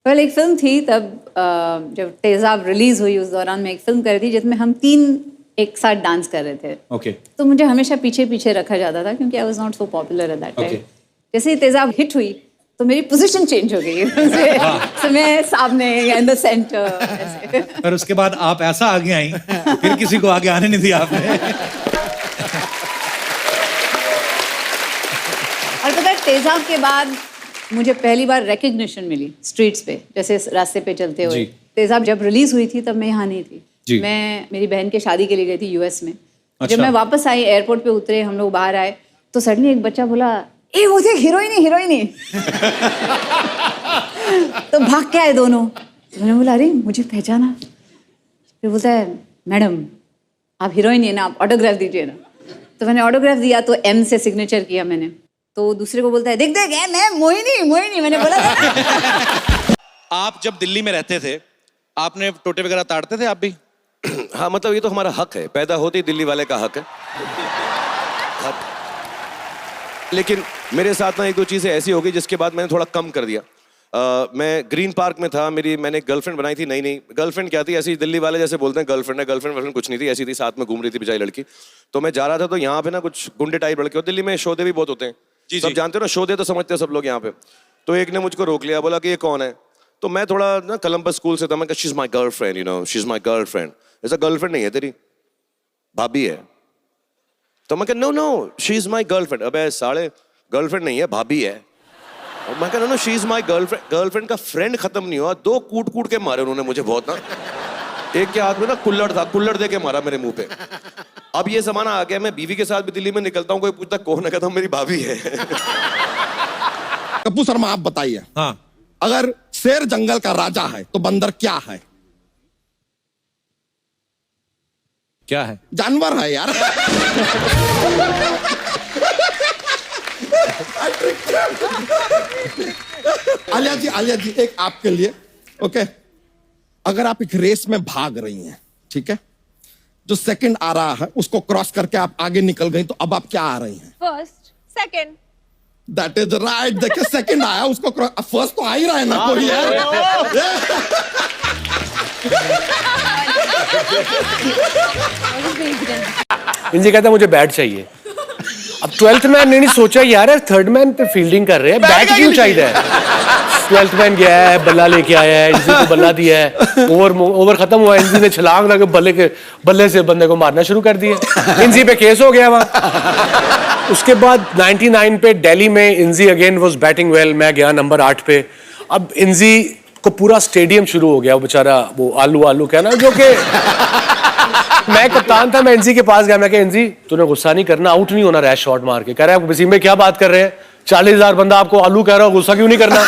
पहले एक फिल्म थी तब जब तेजाब रिलीज हुई उस दौरान मैं एक फिल्म कर रही थी जिसमें हम 3 एक साथ डांस कर रहे थे। ओके। तो मुझे हमेशा पीछे पीछे रखा जाता था क्योंकि I was not so popular at that time. जैसे ही तेजाब हिट हुई तो मेरी पोजीशन चेंज हो गई तो मैं सामने इन द सेंटर ऐसे। पर उसके बाद आप ऐसा आगे आई फिर किसी को आगे आने नहीं दिया आपने। और पता है तेजाब के बाद मुझे पहली बार रिकग्निशन मिली स्ट्रीट्स पे, जैसे रास्ते पे चलते हुए। तेजाब जब रिलीज हुई थी तब मैं यहाँ नहीं थी। मैं मेरी बहन के शादी के लिए गई थी यूएस में। अच्छा। जब मैं वापस आई एयरपोर्ट पे उतरे, हम लोग बाहर आए तो सडनली एक बच्चा बोला ए वो देख हीरोइन तो भाग के आए दोनों। तो मैंने बोला अरे मुझे पहचाना। फिर बोलता है मैडम आप हीरोइन है ना, आप ऑटोग्राफ दीजिए ना। तो मैंने ऑटोग्राफ दिया तो एम से सिग्नेचर किया मैंने। तो दूसरे को बोलता है देख मैं मोहिनी मैंने बोला था ना। आप जब दिल्ली में रहते थे आपने टोटे वगैरह ताड़ते थे आप भी? हाँ मतलब ये तो हमारा हक है, पैदा होते ही दिल्ली वाले का हक है। लेकिन मेरे साथ ना एक दो चीजें ऐसी हो गई जिसके बाद मैंने थोड़ा कम कर दिया। मैं ग्रीन पार्क में था, मैंने गर्लफ्रेंड बनाई थी। नहीं गर्लफ्रेंड क्या थी, ऐसी दिल्ली वाले जैसे बोलते हैं गर्लफ्रेंड है, गर्लफ्रेंड कुछ नहीं थी, ऐसी थी, साथ में घूम रही थी बेचारी लड़की। तो मैं जा रहा था तो यहाँ पे ना कुछ गुंडे टाइप लड़के, दिल्ली में शोधे भी बहुत होते हैं, सब जानते हो ना, शोधे तो समझते हैं सब लोग यहाँ पे। तो एक ने मुझको रोक लिया, बोला कि ये कौन है। तो मैं थोड़ा ना कोलंबस स्कूल से था, मैं कहा she is my girlfriend, you know she is my girlfriend. ऐसा गर्लफ्रेंड नहीं है तेरी, भाभी है। तो मैं कहा no she is my girlfriend. अबे साले गर्लफ्रेंड नहीं है भाभी है। और मैं कहा no she is my girlfriend. Girlfriend का फ्रेंड खत्म नहीं हुआ, 2 कूट के मारे उन्होंने मुझे बहुत ना। एक के हाथ में ना कुल्लड़ था, कुल्लड़ दे के मारा मेरे मुंह पे। अब ये जमाना आ गया, मैं बीवी के साथ भी दिल्ली में निकलता हूँ, कोई पूछता कौन है, कहता हूँ मेरी भाभी है। कपूर शर्मा आप बताइए, हाँ, अगर शेर जंगल का राजा है तो बंदर क्या है? क्या है? जानवर है यार। आलिया जी एक आपके लिए, ओके। अगर आप एक रेस में भाग रही हैं, ठीक है, जो सेकंड आ रहा है उसको क्रॉस करके आप आगे निकल गई, तो अब आप क्या आ रही हैं? First, second. That is right. देखिए सेकंड आया, उसको फर्स्ट तो आ ही रहा है ना कोई यार। इनसे कहता मुझे बैट चाहिए। अब 12th मैन ने नहीं सोचा यार 3rd मैन पे फील्डिंग कर रहे हैं, बैट क्यों चाहिए है। 12th मैन गया है, बल्ला लेके आया है, इनसे को बल्ला दिया है, ओवर खत्म हुआ, इनसे ने छलांग लगा बल्ले से बंदे को मारना शुरू कर दिया। इनसी पे केस हो गया वहां। उसके बाद 99 पे दिल्ली में इनजी अगेन वाज बैटिंग वेल, मैं गया नंबर 8 पे। अब इनजी को पूरा स्टेडियम शुरू हो गया, वो बेचारा वो आलू कहना, जो कि मैं कप्तान था, मैं इनजी के पास गया, मैं कहा इनजी तूने गुस्सा नहीं करना, आउट नहीं होना रैश शॉट मार के। कह रहा है वसीम भाई क्या बात कर रहे हैं, 40,000 बंदा आपको आलू कह रहा हो, गुस्सा क्यों नहीं करना।